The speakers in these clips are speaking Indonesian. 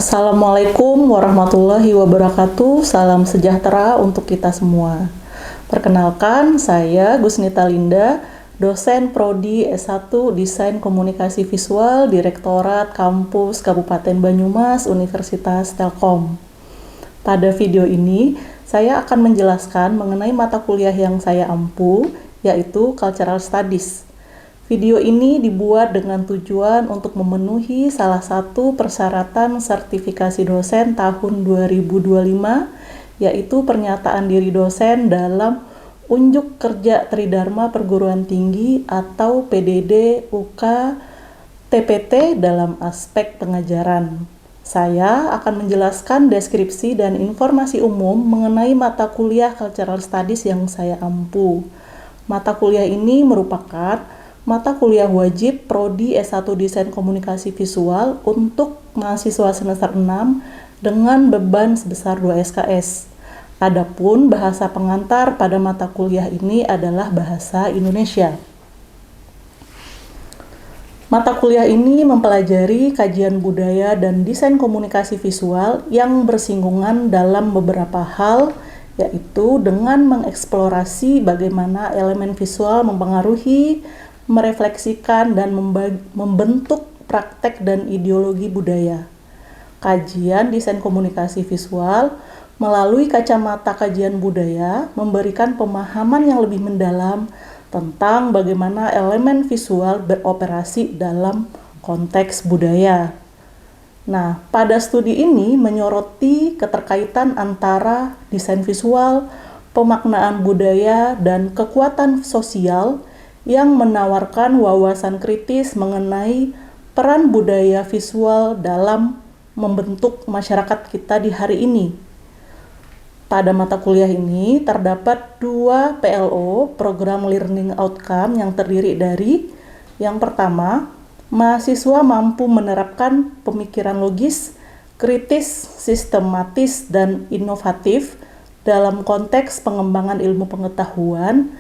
Assalamualaikum warahmatullahi wabarakatuh. Salam sejahtera untuk kita semua. Perkenalkan, saya Gusnita Linda, dosen Prodi S1 Desain Komunikasi Visual, Direktorat Kampus Kabupaten Banyumas, Universitas Telkom. Pada video ini, saya akan menjelaskan mengenai mata kuliah yang saya ampu, yaitu Cultural Studies. Video ini dibuat dengan tujuan untuk memenuhi salah satu persyaratan sertifikasi dosen tahun 2025, yaitu pernyataan diri dosen dalam Unjuk Kerja Tridharma Perguruan Tinggi atau PDD UK TPT dalam aspek pengajaran. Saya akan menjelaskan deskripsi dan informasi umum mengenai mata kuliah Cultural Studies yang saya ampu. Mata kuliah ini merupakan mata kuliah wajib Prodi S1 Desain Komunikasi Visual untuk mahasiswa semester 6 dengan beban sebesar 2 SKS. Adapun bahasa pengantar pada mata kuliah ini adalah bahasa Indonesia. Mata kuliah ini mempelajari kajian budaya dan desain komunikasi visual yang bersinggungan dalam beberapa hal, yaitu dengan mengeksplorasi bagaimana elemen visual mempengaruhi, merefleksikan, dan membentuk praktek dan ideologi budaya. Kajian desain komunikasi visual melalui kacamata kajian budaya memberikan pemahaman yang lebih mendalam tentang bagaimana elemen visual beroperasi dalam konteks budaya. Nah, pada studi ini menyoroti keterkaitan antara desain visual, pemaknaan budaya, dan kekuatan sosial yang menawarkan wawasan kritis mengenai peran budaya visual dalam membentuk masyarakat kita di hari ini. Pada mata kuliah ini terdapat 2 PLO, Program Learning Outcome, yang terdiri dari yang pertama, mahasiswa mampu menerapkan pemikiran logis, kritis, sistematis, dan inovatif dalam konteks pengembangan ilmu pengetahuan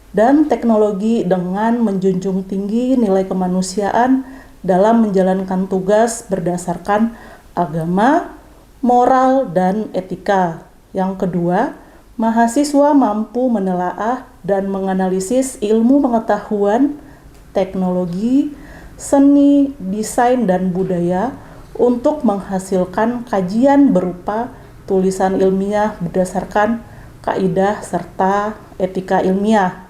dan teknologi dengan menjunjung tinggi nilai kemanusiaan dalam menjalankan tugas berdasarkan agama, moral, dan etika. Yang kedua, mahasiswa mampu menelaah dan menganalisis ilmu pengetahuan, teknologi, seni, desain, dan budaya untuk menghasilkan kajian berupa tulisan ilmiah berdasarkan kaidah serta etika ilmiah.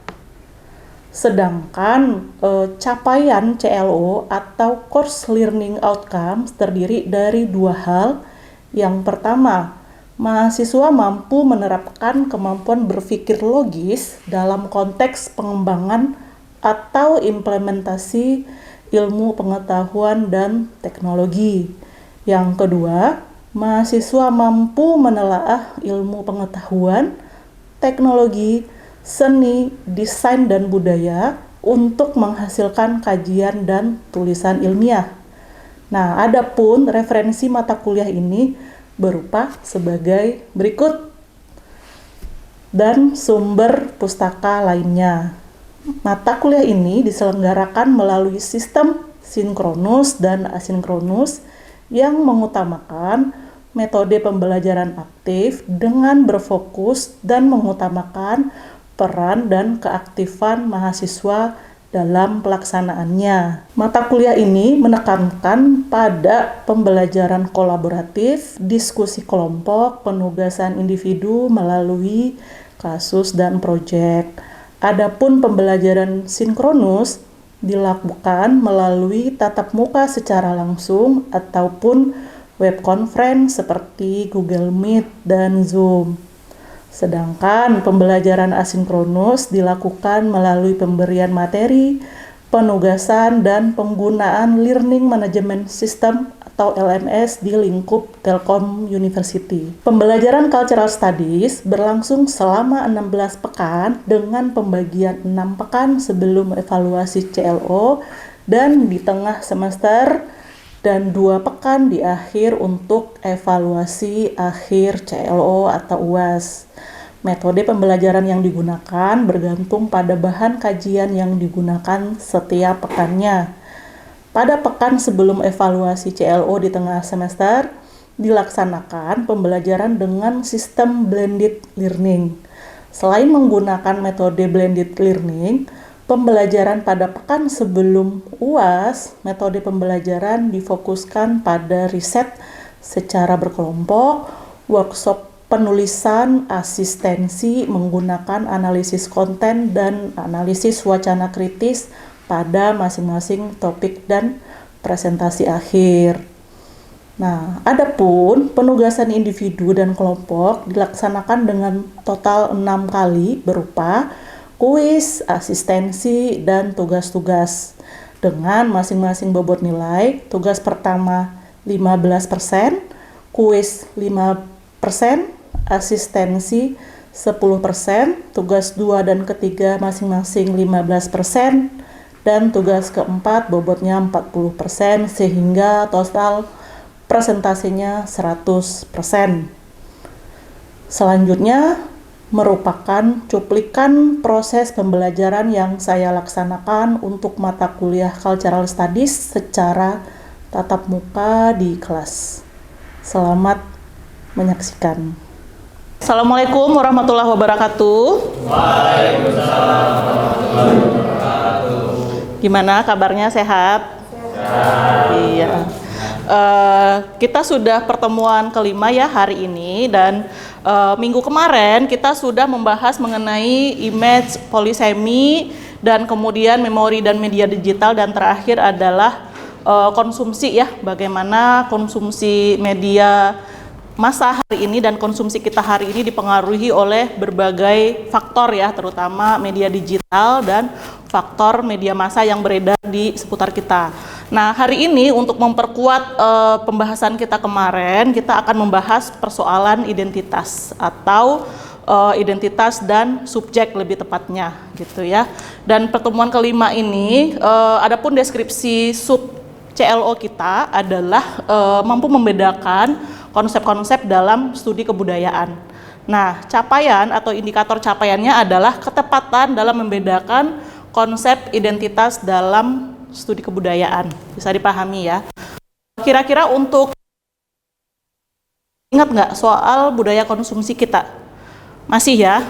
Sedangkan capaian CLO atau Course Learning Outcomes terdiri dari 2 hal. Yang pertama, mahasiswa mampu menerapkan kemampuan berpikir logis dalam konteks pengembangan atau implementasi ilmu pengetahuan dan teknologi. Yang kedua, mahasiswa mampu menelaah ilmu pengetahuan, teknologi, seni, desain, dan budaya untuk menghasilkan kajian dan tulisan ilmiah. Nah, adapun referensi mata kuliah ini berupa sebagai berikut dan sumber pustaka lainnya. Mata kuliah ini diselenggarakan melalui sistem sinkronus dan asinkronus yang mengutamakan metode pembelajaran aktif dengan berfokus dan mengutamakan peran dan keaktifan mahasiswa dalam pelaksanaannya. Mata kuliah ini menekankan pada pembelajaran kolaboratif, diskusi kelompok, penugasan individu melalui kasus dan proyek. Adapun pembelajaran sinkronus dilakukan melalui tatap muka secara langsung ataupun web conference seperti Google Meet dan Zoom. Sedangkan pembelajaran asinkronus dilakukan melalui pemberian materi, penugasan, dan penggunaan Learning Management System atau LMS di lingkup Telkom University. Pembelajaran Cultural Studies berlangsung selama 16 pekan dengan pembagian 6 pekan sebelum evaluasi CLO dan di tengah semester, dan 2 pekan di akhir untuk evaluasi akhir CLO atau UAS. Metode pembelajaran yang digunakan bergantung pada bahan kajian yang digunakan setiap pekannya. Pada pekan sebelum evaluasi CLO di tengah semester, dilaksanakan pembelajaran dengan sistem blended learning. Selain menggunakan metode blended learning, pembelajaran pada pekan sebelum UAS, metode pembelajaran difokuskan pada riset secara berkelompok, workshop penulisan, asistensi menggunakan analisis konten dan analisis wacana kritis pada masing-masing topik dan presentasi akhir. Nah, adapun penugasan individu dan kelompok dilaksanakan dengan total 6 kali berupa kuis, asistensi, dan tugas-tugas dengan masing-masing bobot nilai. Tugas pertama 15%, kuis 5%, asistensi 10%, tugas 2 dan ketiga masing-masing 15%, dan tugas keempat bobotnya 40%, sehingga total presentasinya 100%. Selanjutnya merupakan cuplikan proses pembelajaran yang saya laksanakan untuk mata kuliah Cultural Studies secara tatap muka di kelas. Selamat menyaksikan. Assalamualaikum warahmatullahi wabarakatuh. Waalaikumsalam warahmatullahi wabarakatuh. Gimana kabarnya, sehat? Sehat. Iya. Kita sudah pertemuan kelima ya hari ini, dan minggu kemarin kita sudah membahas mengenai image polisemi dan kemudian memori dan media digital, dan terakhir adalah konsumsi ya, bagaimana konsumsi media masa hari ini dan konsumsi kita hari ini dipengaruhi oleh berbagai faktor ya, terutama media digital dan faktor media massa yang beredar di seputar kita. Nah, hari ini untuk memperkuat pembahasan kita kemarin, kita akan membahas persoalan identitas atau identitas dan subjek lebih tepatnya gitu ya. Dan pertemuan kelima ini, adapun deskripsi sub CLO kita adalah mampu membedakan konsep-konsep dalam studi kebudayaan. Nah, capaian atau indikator capaiannya adalah ketepatan dalam membedakan konsep identitas dalam studi kebudayaan. Bisa dipahami ya. Kira-kira untuk ingat nggak soal budaya konsumsi kita? Masih ya?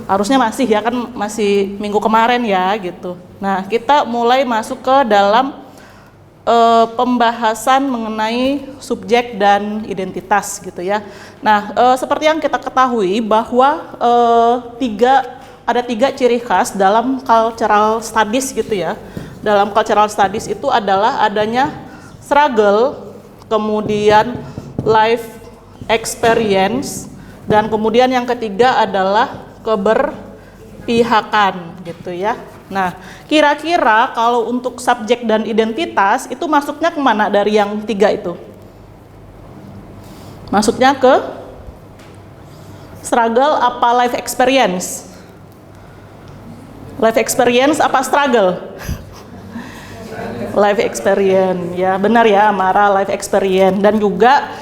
Harusnya masih ya, kan masih minggu kemarin ya gitu. Nah, kita mulai masuk ke dalam pembahasan mengenai subjek dan identitas gitu ya. Nah, seperti yang kita ketahui bahwa ada tiga ciri khas dalam cultural studies gitu ya. Dalam cultural studies itu adalah adanya struggle, kemudian life experience, dan kemudian yang ketiga adalah keberpihakan gitu ya. Nah, kira-kira kalau untuk subjek dan identitas itu masuknya kemana dari yang tiga itu? Masuknya ke struggle apa life experience? Life experience apa struggle? Life experience, ya benar ya, Amara, life experience. Dan juga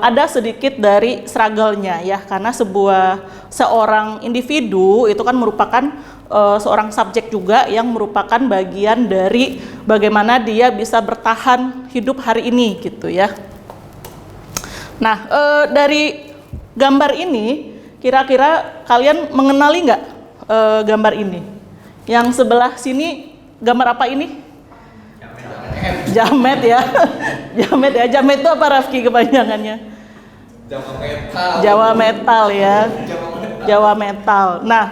ada sedikit dari struggle-nya ya, karena seorang individu itu kan merupakan seorang subjek juga yang merupakan bagian dari bagaimana dia bisa bertahan hidup hari ini gitu ya. Nah, dari gambar ini kira-kira kalian mengenali nggak gambar ini? Yang sebelah sini gambar apa ini? Jamet ya. Jamet ya. Jamet itu apa, Rafki, kepanjangannya? Jawa metal. Jawa metal ya. Jawa metal. Nah,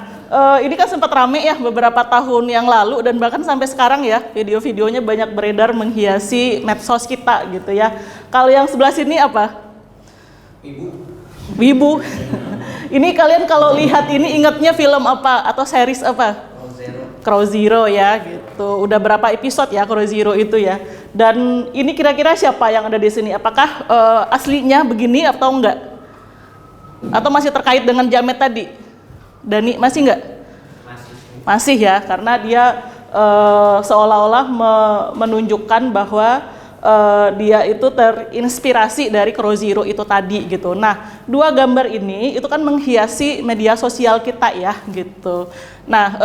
ini kan sempat rame ya beberapa tahun yang lalu, dan bahkan sampai sekarang ya video-videonya banyak beredar menghiasi medsos kita gitu ya. Kalau yang sebelah sini apa? Wibu. Ini kalian kalau lihat ini ingatnya film apa atau series apa? Crow Zero ya gitu. Udah berapa episode ya Crow Zero itu ya. Dan ini kira-kira siapa yang ada di sini? Apakah aslinya begini atau enggak? Atau masih terkait dengan Jamet tadi? Dani, masih enggak? Masih ya, karena dia seolah-olah menunjukkan bahwa dia itu terinspirasi dari Crow Zero itu tadi gitu. Nah, dua gambar ini itu kan menghiasi media sosial kita ya gitu. Nah,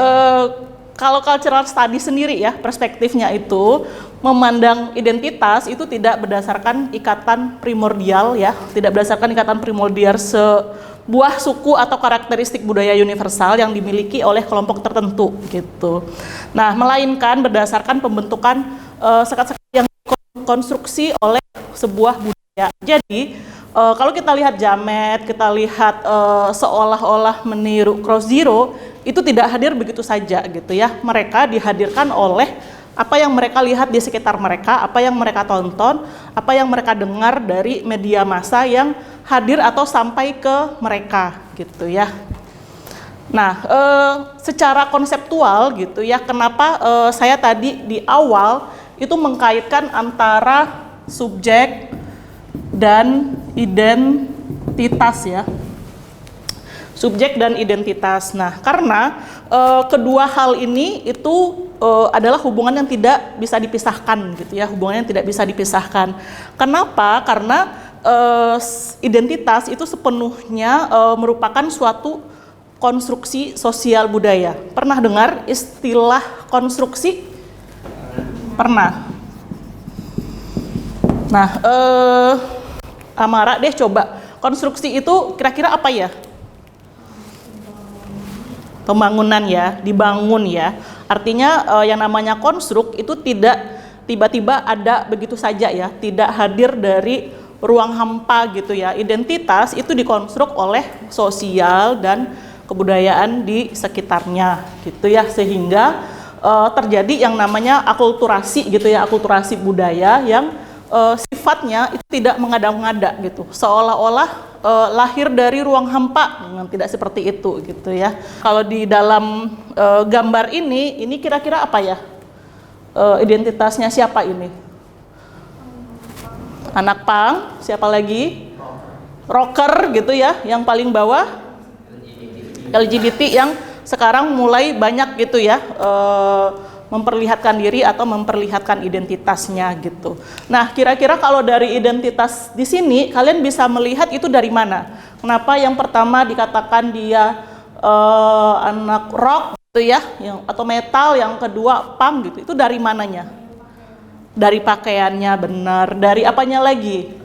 kalau cultural study sendiri ya, perspektifnya itu memandang identitas itu tidak berdasarkan ikatan primordial ya, tidak berdasarkan ikatan primordial sebuah suku atau karakteristik budaya universal yang dimiliki oleh kelompok tertentu gitu. Nah, melainkan berdasarkan pembentukan sekat-sekat yang dikonstruksi oleh sebuah budaya. Jadi kalau kita lihat Jamet, kita lihat seolah-olah meniru Cross Zero, itu tidak hadir begitu saja gitu ya. Mereka dihadirkan oleh apa yang mereka lihat di sekitar mereka, apa yang mereka tonton, apa yang mereka dengar dari media massa yang hadir atau sampai ke mereka gitu ya. Nah, secara konseptual gitu ya, kenapa saya tadi di awal itu mengkaitkan antara subjek dan identitas ya. Subjek dan identitas. Nah, karena kedua hal ini itu adalah hubungan yang tidak bisa dipisahkan gitu ya, hubungan yang tidak bisa dipisahkan. Kenapa? Karena identitas itu sepenuhnya merupakan suatu konstruksi sosial budaya. Pernah dengar istilah konstruksi? Pernah. Nah, Amara deh coba, konstruksi itu kira-kira apa ya? Pembangunan ya, dibangun ya. Artinya yang namanya konstruk itu tidak tiba-tiba ada begitu saja ya, tidak hadir dari ruang hampa gitu ya. Identitas itu dikonstruk oleh sosial dan kebudayaan di sekitarnya gitu ya, sehingga terjadi yang namanya akulturasi gitu ya, akulturasi budaya yang sifatnya itu tidak mengada-ngada gitu, seolah-olah lahir dari ruang hampa, tidak seperti itu gitu ya. Kalau di dalam gambar ini kira-kira apa ya? Identitasnya siapa ini? Anak pang, siapa lagi? Rocker gitu ya, yang paling bawah LGBT yang sekarang mulai banyak gitu ya, memperlihatkan diri atau memperlihatkan identitasnya gitu. Nah, kira-kira kalau dari identitas di sini kalian bisa melihat itu dari mana? Kenapa yang pertama dikatakan dia anak rock gitu ya, atau metal, yang kedua punk gitu. Itu dari mananya? Dari pakaiannya, benar. Dari apanya lagi?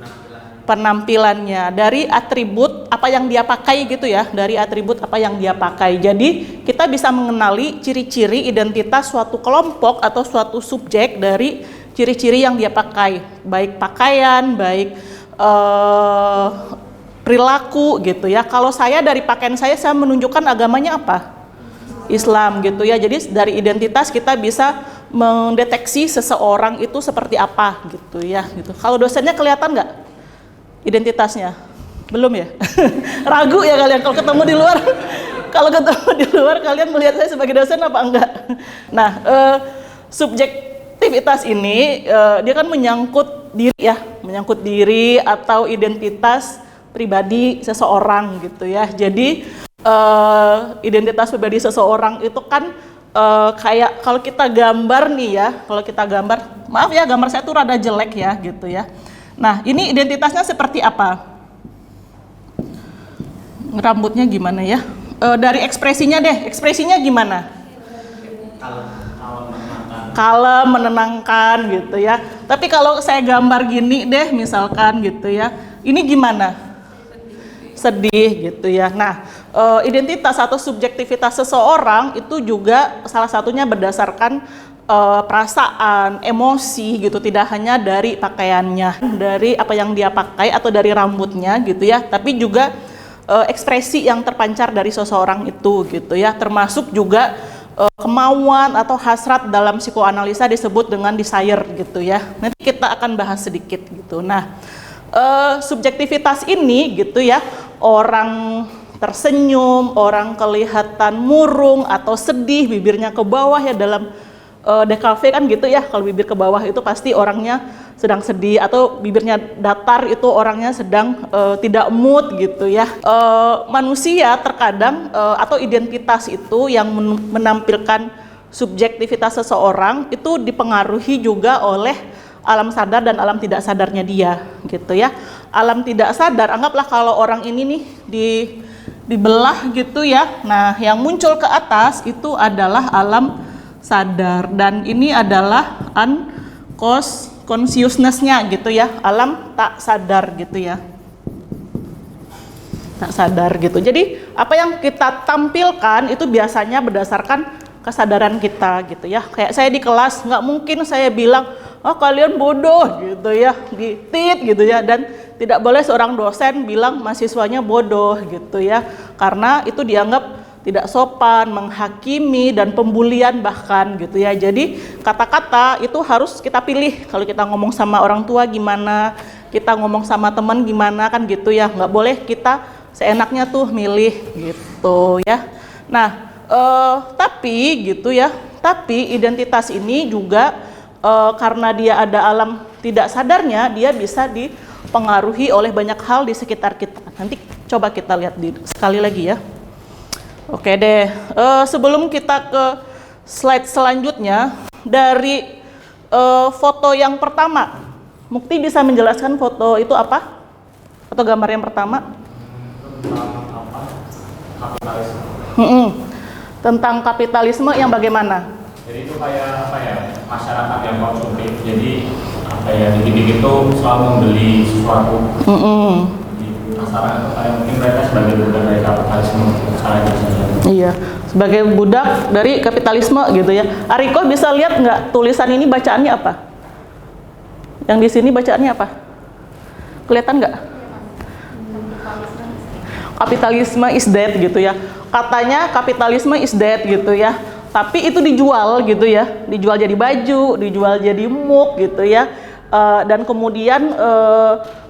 Penampilannya, dari atribut apa yang dia pakai gitu ya, dari atribut apa yang dia pakai. Jadi kita bisa mengenali ciri-ciri identitas suatu kelompok atau suatu subjek dari ciri-ciri yang dia pakai, baik pakaian, baik perilaku gitu ya. Kalau saya dari pakaian saya menunjukkan agamanya apa? Islam gitu ya. Jadi dari identitas kita bisa mendeteksi seseorang itu seperti apa gitu ya. Gitu. Kalau dosennya kelihatan nggak identitasnya? Belum ya? Ragu ya kalian kalau ketemu di luar. Kalau ketemu di luar kalian melihat saya sebagai dosen apa enggak? Nah, subjektivitas ini dia kan menyangkut diri ya, menyangkut diri atau identitas pribadi seseorang gitu ya. Jadi identitas pribadi seseorang itu kan kayak kalau kita gambar nih ya, kalau kita gambar, maaf ya gambar saya tuh rada jelek ya gitu ya. Nah, ini identitasnya seperti apa? Rambutnya gimana ya? Dari ekspresinya deh, ekspresinya gimana? Kalem, menenangkan gitu ya. Tapi kalau saya gambar gini deh misalkan gitu ya, ini gimana? Sedih gitu ya. Nah, identitas atau subjektivitas seseorang itu juga salah satunya berdasarkan perasaan, emosi gitu, tidak hanya dari pakaiannya, dari apa yang dia pakai atau dari rambutnya gitu ya, tapi juga ekspresi yang terpancar dari seseorang itu gitu ya, termasuk juga kemauan atau hasrat dalam psikoanalisa disebut dengan desire gitu ya. Nanti kita akan bahas sedikit gitu. Nah, subjektivitas ini gitu ya, orang tersenyum, orang kelihatan murung atau sedih, bibirnya ke bawah ya, dalam DKV kan gitu ya, kalau bibir ke bawah itu pasti orangnya sedang sedih, atau bibirnya datar itu orangnya sedang tidak mood gitu ya. Manusia terkadang atau identitas itu yang menampilkan subjektivitas seseorang itu dipengaruhi juga oleh alam sadar dan alam tidak sadarnya dia gitu ya. Alam tidak sadar, anggaplah kalau orang ini nih dibelah gitu ya. Nah, yang muncul ke atas itu adalah alam sadar, dan ini adalah unconsciousness-nya gitu ya, alam tak sadar gitu ya, tak sadar gitu. Jadi apa yang kita tampilkan itu biasanya berdasarkan kesadaran kita gitu ya. Kayak saya di kelas nggak mungkin saya bilang, oh kalian bodoh gitu ya, di tit gitu ya, dan tidak boleh seorang dosen bilang mahasiswanya bodoh gitu ya, karena itu dianggap tidak sopan, menghakimi, dan pembulian bahkan gitu ya. Jadi kata-kata itu harus kita pilih. Kalau kita ngomong sama orang tua gimana, kita ngomong sama teman gimana kan gitu ya. Nggak boleh kita seenaknya tuh milih gitu ya. Nah, tapi gitu ya. Tapi identitas ini juga karena dia ada alam tidak sadarnya, dia bisa dipengaruhi oleh banyak hal di sekitar kita. Nanti coba kita lihat sekali lagi ya. Oke deh, sebelum kita ke slide selanjutnya, dari foto yang pertama, Mukti bisa menjelaskan foto itu apa? Foto gambar yang pertama? Kapitalisme. Tentang kapitalisme yang bagaimana? Jadi itu kayak apa ya, masyarakat yang konsumtif. Jadi apa ya, dikit-dikit tuh selalu membeli sesuatu. Di pasaran itu kayak mungkin mereka sebagai budak dari kapitalisme saja. Iya, sebagai budak dari kapitalisme gitu ya. Ariko bisa lihat nggak tulisan ini bacaannya apa? Yang di sini bacaannya apa? Kelihatan nggak? Kapitalisme is dead gitu ya. Katanya kapitalisme is dead gitu ya. Tapi itu dijual gitu ya. Dijual jadi baju, dijual jadi mug gitu ya. Dan kemudian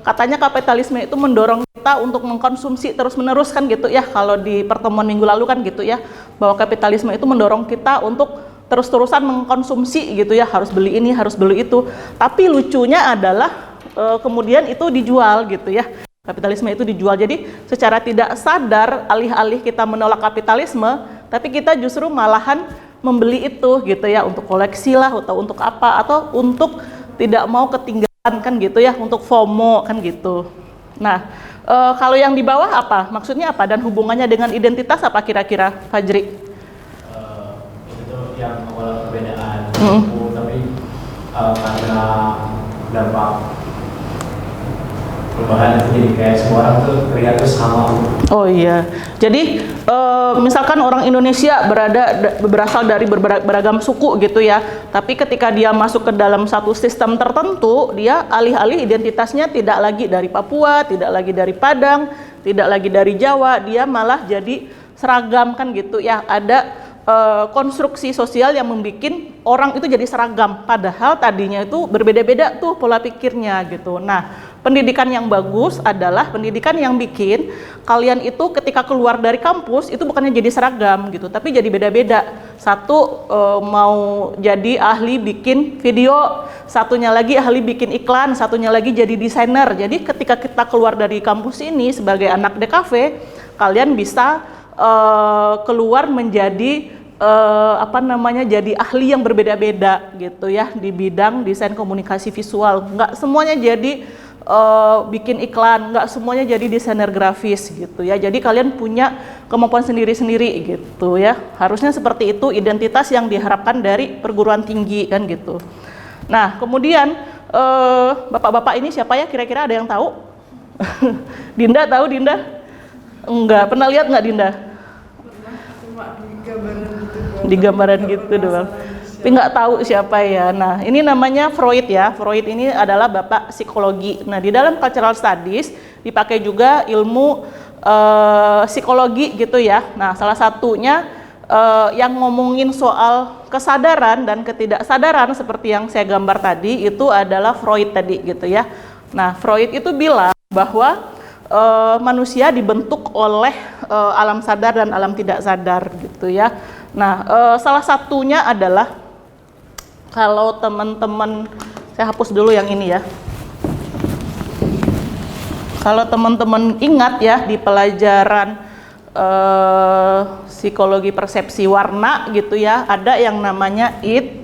katanya kapitalisme itu mendorong kita untuk mengkonsumsi terus-menerus kan gitu ya. Kalau di pertemuan minggu lalu kan gitu ya, bahwa kapitalisme itu mendorong kita untuk terus-terusan mengkonsumsi gitu ya, harus beli ini, harus beli itu. Tapi lucunya adalah kemudian itu dijual gitu ya. Kapitalisme itu dijual. Jadi secara tidak sadar, alih-alih kita menolak kapitalisme, tapi kita justru malahan membeli itu gitu ya, untuk koleksi lah, atau untuk apa, atau untuk tidak mau ketinggalan kan gitu ya, untuk FOMO kan gitu. Nah, kalau yang di bawah apa? Maksudnya apa? Dan hubungannya dengan identitas apa kira-kira, Fajri? Itu yang awal perbedaan. Tapi karena dampak perubahan itu jadi kayak semua orang tuh terlihat tuh sama. Oh iya, jadi misalkan orang Indonesia berasal dari beragam suku gitu ya, tapi ketika dia masuk ke dalam satu sistem tertentu, dia alih-alih identitasnya tidak lagi dari Papua, tidak lagi dari Padang, tidak lagi dari Jawa, dia malah jadi seragam kan gitu ya. Ada konstruksi sosial yang membuat orang itu jadi seragam, padahal tadinya itu berbeda-beda tuh pola pikirnya gitu. Nah, pendidikan yang bagus adalah pendidikan yang bikin kalian itu ketika keluar dari kampus itu bukannya jadi seragam gitu, tapi jadi beda-beda. Satu mau jadi ahli bikin video, satunya lagi ahli bikin iklan, satunya lagi jadi desainer. Jadi ketika kita keluar dari kampus ini sebagai anak DKV, kalian bisa keluar menjadi jadi ahli yang berbeda-beda gitu ya di bidang desain komunikasi visual. Nggak semuanya jadi bikin iklan, nggak semuanya jadi desainer grafis gitu ya. Jadi kalian punya kemampuan sendiri-sendiri gitu ya. Harusnya seperti itu identitas yang diharapkan dari perguruan tinggi kan gitu. Nah, kemudian bapak-bapak ini siapa ya kira-kira, ada yang tahu? Dinda tahu, Dinda? Enggak, pernah lihat nggak Dinda? Cuma di gambaran gitu doang. Tapi nggak tahu siapa ya. Nah, ini namanya Freud ya. Freud ini adalah bapak psikologi. Nah, di dalam cultural studies dipakai juga ilmu psikologi gitu ya. Nah, salah satunya yang ngomongin soal kesadaran dan ketidaksadaran seperti yang saya gambar tadi itu adalah Freud tadi gitu ya. Nah, Freud itu bilang bahwa manusia dibentuk oleh alam sadar dan alam tidak sadar gitu ya. Nah, salah satunya adalah kalau teman-teman, saya hapus dulu yang ini ya. Kalau teman-teman ingat ya di pelajaran psikologi persepsi warna gitu ya, ada yang namanya id,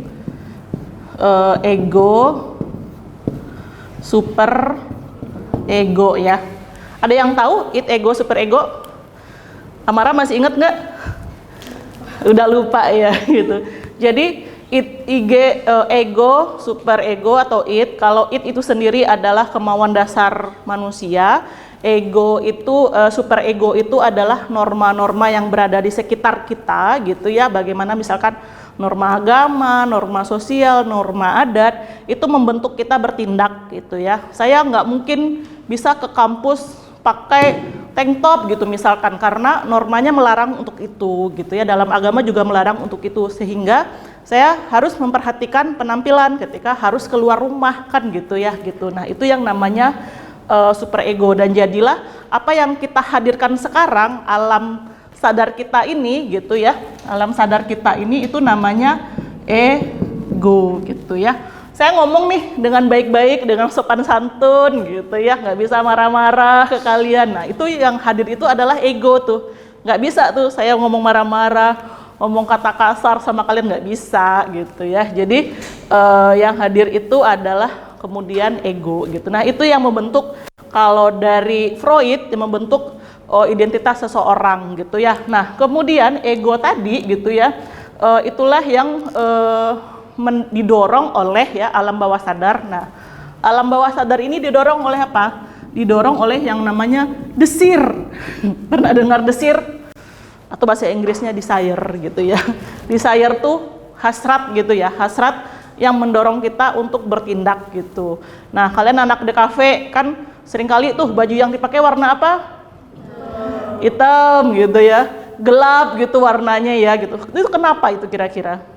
ego, super ego ya. Ada yang tahu id, ego, super ego? Amara masih ingat nggak? Udah lupa ya gitu. Jadi ego, super ego atau id. Kalau id itu sendiri adalah kemauan dasar manusia. Ego itu, super ego itu adalah norma-norma yang berada di sekitar kita gitu ya. Bagaimana misalkan norma agama, norma sosial, norma adat itu membentuk kita bertindak gitu ya. Saya nggak mungkin bisa ke kampus pakai tank top gitu misalkan, karena normanya melarang untuk itu gitu ya. Dalam agama juga melarang untuk itu, sehingga saya harus memperhatikan penampilan ketika harus keluar rumah kan gitu ya gitu. Nah itu yang namanya super ego. Dan jadilah apa yang kita hadirkan sekarang, alam sadar kita ini gitu ya, alam sadar kita ini itu namanya ego gitu ya. Saya ngomong nih dengan baik-baik, dengan sopan santun gitu ya, nggak bisa marah-marah ke kalian. Nah itu yang hadir itu adalah ego tuh, nggak bisa tuh saya ngomong marah-marah, ngomong kata kasar sama kalian, nggak bisa gitu ya. Jadi yang hadir itu adalah kemudian ego gitu. Nah itu yang membentuk, kalau dari Freud yang membentuk identitas seseorang gitu ya. Nah kemudian ego tadi gitu ya, itulah yang didorong oleh ya alam bawah sadar. Nah, alam bawah sadar ini didorong oleh apa? Didorong oleh yang namanya desir. Pernah dengar desir? Atau bahasa Inggrisnya desire gitu ya. Desire tuh hasrat gitu ya, hasrat yang mendorong kita untuk bertindak gitu. Nah, kalian anak DKV kan seringkali tuh baju yang dipakai warna apa? Hitam gitu ya, gelap gitu warnanya ya gitu. Itu kenapa itu kira-kira?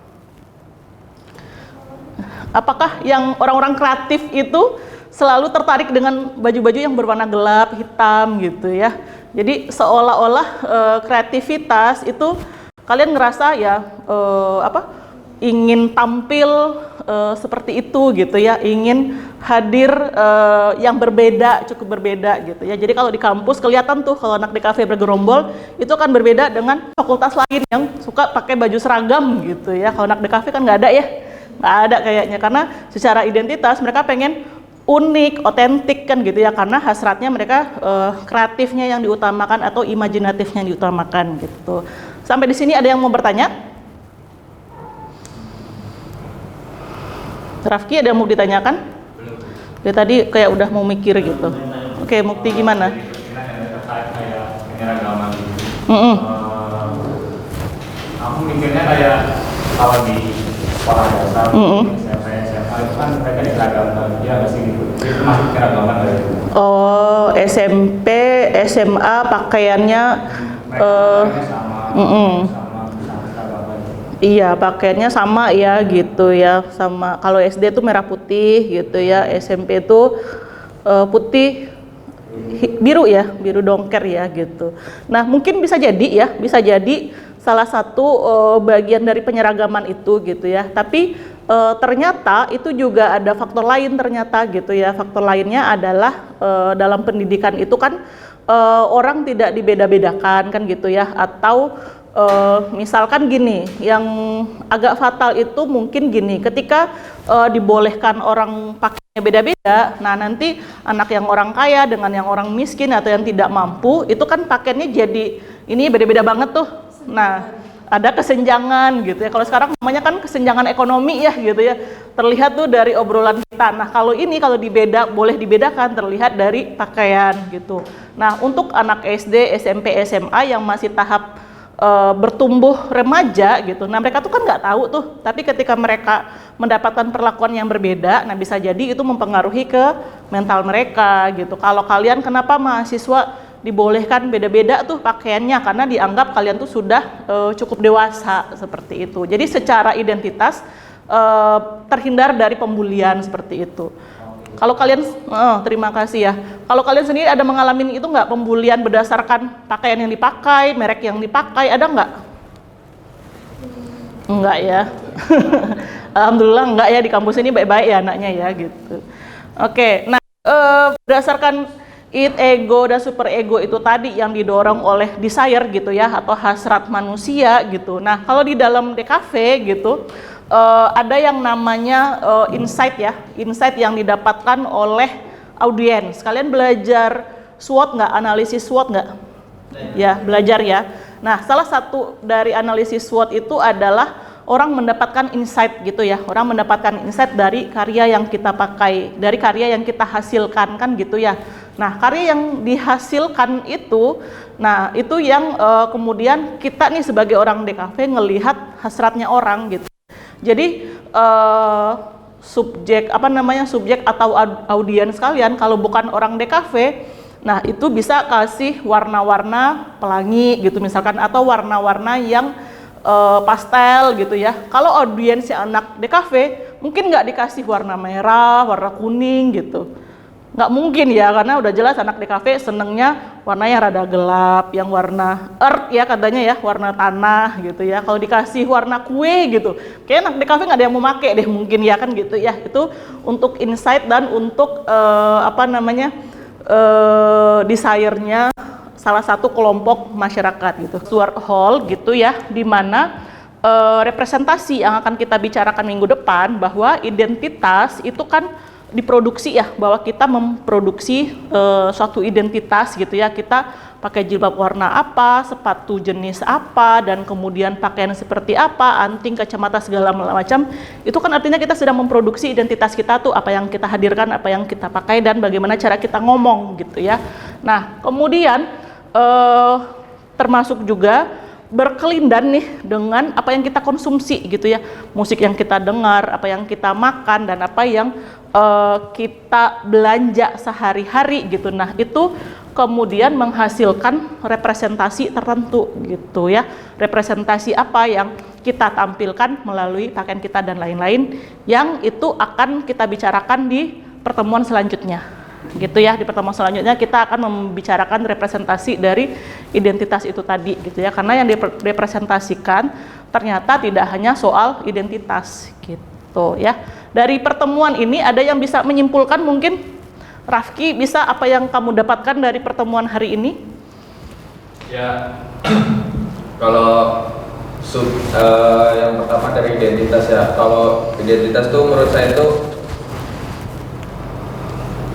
Apakah yang orang-orang kreatif itu selalu tertarik dengan baju-baju yang berwarna gelap, hitam gitu ya. Jadi seolah-olah kreativitas itu kalian ngerasa ya ingin tampil seperti itu gitu ya, ingin hadir yang berbeda, cukup berbeda gitu ya. Jadi kalau di kampus kelihatan tuh kalau anak DKV bergerombol itu kan berbeda dengan fakultas lain yang suka pakai baju seragam gitu ya. Kalau anak DKV kan nggak ada ya. Nggak ada kayaknya, karena secara identitas mereka pengen unik, otentik kan gitu ya, karena hasratnya mereka kreatifnya yang diutamakan atau imajinatifnya yang diutamakan gitu. Sampai di sini ada yang mau bertanya? Rafki ada yang mau ditanyakan? Dia tadi kayak udah mau mikir gitu. Oke, Mukti gimana? Aku mikirnya kayak kalau di sekolah dasar, SMP, SMA itu kan mereka diseragaman, ya nggak sih gitu. Itu masih keragaman dari itu. Oh, SMP, SMA pakaiannya sama seragaman. iya, pakaiannya sama ya gitu ya, sama. Kalau SD tuh merah putih gitu ya, SMP tuh putih biru ya, biru dongker ya gitu. Nah mungkin bisa jadi ya, bisa jadi salah satu bagian dari penyeragaman itu gitu ya. Tapi ternyata itu juga ada faktor lain ternyata gitu ya. Faktor lainnya adalah dalam pendidikan itu kan orang tidak dibeda-bedakan kan gitu ya. Atau misalkan gini, yang agak fatal itu mungkin gini, ketika dibolehkan orang pakainya beda-beda, nah nanti anak yang orang kaya dengan yang orang miskin atau yang tidak mampu itu kan pakaiannya jadi ini beda-beda banget tuh. Nah ada kesenjangan gitu ya. Kalau sekarang namanya kan kesenjangan ekonomi ya gitu ya, terlihat tuh dari obrolan kita. Nah kalau ini kalau boleh dibedakan, terlihat dari pakaian gitu. Nah untuk anak SD, SMP, SMA yang masih tahap bertumbuh remaja gitu, nah mereka tuh kan nggak tahu tuh, tapi ketika mereka mendapatkan perlakuan yang berbeda, nah bisa jadi itu mempengaruhi ke mental mereka gitu. Kalau kalian kenapa mahasiswa dibolehkan beda-beda tuh pakaiannya, karena dianggap kalian tuh sudah cukup dewasa seperti itu. Jadi secara identitas terhindar dari pembulian seperti itu. Kalau kalian, terima kasih ya. Kalau kalian sendiri ada mengalami itu nggak, pembulian berdasarkan pakaian yang dipakai, merek yang dipakai, ada nggak? Enggak ya. Alhamdulillah enggak ya, di kampus ini baik-baik ya anaknya ya gitu. Oke, nah berdasarkan ego dan super ego itu tadi yang didorong oleh desire gitu ya, atau hasrat manusia gitu. Nah kalau di dalam DKV gitu ada yang namanya insight ya, insight yang didapatkan oleh audiens. Kalian belajar SWOT nggak, analisis SWOT nggak? Ya belajar ya. Nah, salah satu dari analisis SWOT itu adalah orang mendapatkan insight gitu ya. Orang mendapatkan insight dari karya yang kita pakai, dari karya yang kita hasilkan kan gitu ya. Nah, karya yang dihasilkan itu, nah itu yang kemudian kita nih sebagai orang DKV ngelihat hasratnya orang gitu. Jadi subjek atau audiens kalian kalau bukan orang DKV, nah itu bisa kasih warna-warna pelangi gitu misalkan, atau warna-warna yang pastel gitu ya. Kalau audiensnya anak DKV mungkin nggak dikasih warna merah, warna kuning gitu, nggak mungkin ya, karena udah jelas anak DKV senengnya warna yang rada gelap, yang warna earth ya katanya ya, warna tanah gitu ya. Kalau dikasih warna kue gitu, kayak anak DKV nggak ada yang mau make deh mungkin ya kan gitu ya. Itu untuk insight dan untuk desire-nya salah satu kelompok masyarakat gitu. Stuart Hall gitu ya, di mana representasi yang akan kita bicarakan minggu depan, bahwa identitas itu kan diproduksi ya, bahwa kita memproduksi suatu identitas gitu ya. Kita pakai jilbab warna apa, sepatu jenis apa, dan kemudian pakaian seperti apa, anting, kacamata segala macam. Itu kan artinya kita sedang memproduksi identitas kita tuh, apa yang kita hadirkan, apa yang kita pakai, dan bagaimana cara kita ngomong gitu ya. Nah, kemudian termasuk juga berkelindan nih dengan apa yang kita konsumsi gitu ya, musik yang kita dengar, apa yang kita makan, dan apa yang kita belanja sehari-hari gitu. Nah itu kemudian menghasilkan representasi tertentu gitu ya, representasi apa yang kita tampilkan melalui pakaian kita dan lain-lain, yang itu akan kita bicarakan di pertemuan selanjutnya gitu ya. Di pertemuan selanjutnya kita akan membicarakan representasi dari identitas itu tadi gitu ya, karena yang direpresentasikan ternyata tidak hanya soal identitas gitu ya. Dari pertemuan ini ada yang bisa menyimpulkan mungkin? Rafki, bisa apa yang kamu dapatkan dari pertemuan hari ini? Ya, kalau yang pertama dari identitas ya, kalau identitas tuh menurut saya tuh,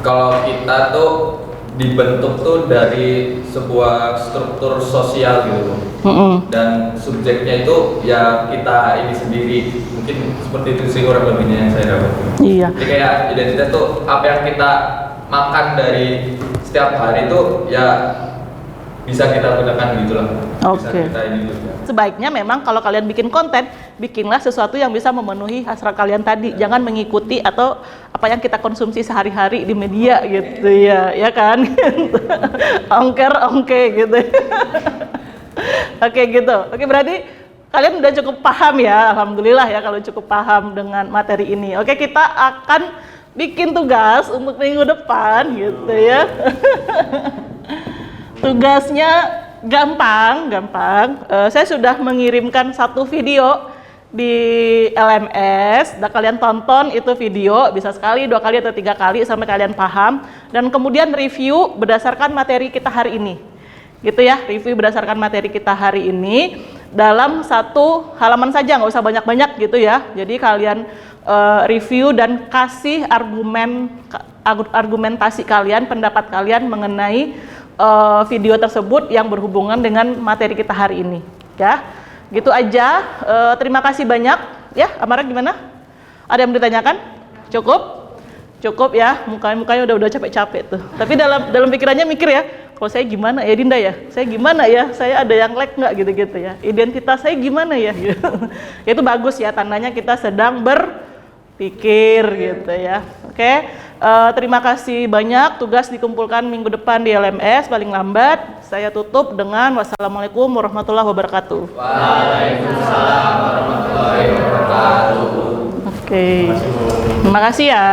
kalau kita tuh dibentuk tuh dari sebuah struktur sosial gitu, dan subjeknya itu ya kita ini sendiri, mungkin seperti itu sih kurang lebihnya yang saya dapat. Iya. Jadi kayak identitas tuh apa yang kita makan dari setiap hari tuh ya bisa kita gunakan gitu lah. Bisa Oke. kita ini juga. Sebaiknya memang kalau kalian bikin konten, bikinlah sesuatu yang bisa memenuhi hasrat kalian tadi. Jangan mengikuti atau apa yang kita konsumsi sehari-hari di media gitu ya, ya kan? Ongke gitu. Oke gitu. Oke, berarti kalian udah cukup paham ya, alhamdulillah ya kalau cukup paham dengan materi ini. Oke, kita akan bikin tugas untuk minggu depan gitu ya. Tugasnya gampang. Saya sudah mengirimkan satu video di LMS, dan kalian tonton itu video, bisa sekali, 2 kali atau 3 kali sampai kalian paham, dan kemudian review berdasarkan materi kita hari ini. Gitu ya, review berdasarkan materi kita hari ini dalam 1 halaman saja, nggak usah banyak-banyak gitu ya. Jadi kalian review dan kasih argumentasi kalian, pendapat kalian mengenai video tersebut yang berhubungan dengan materi kita hari ini ya. Gitu aja. Terima kasih banyak ya. Amara gimana? Ada yang ditanyakan? Cukup ya, mukanya udah capek-capek tuh. Tapi dalam pikirannya mikir ya, kalau saya gimana ya Dinda ya, saya gimana ya, saya ada yang lag nggak gitu ya, identitas saya gimana ya gitu. Itu bagus ya, tandanya kita sedang berpikir gitu ya. Oke. Terima kasih banyak. Tugas dikumpulkan minggu depan di LMS paling lambat. Saya tutup dengan wassalamualaikum warahmatullahi wabarakatuh. Waalaikumsalam warahmatullahi wabarakatuh. Oke. Terima kasih ya.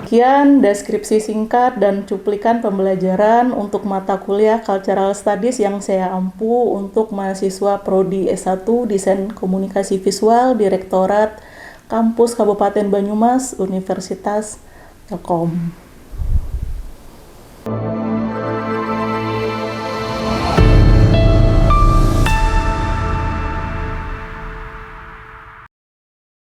Sekian deskripsi singkat dan cuplikan pembelajaran untuk mata kuliah Cultural Studies yang saya ampu untuk mahasiswa Prodi S1 Desain Komunikasi Visual Direktorat Kampus Kabupaten Banyumas Universitas Telkom.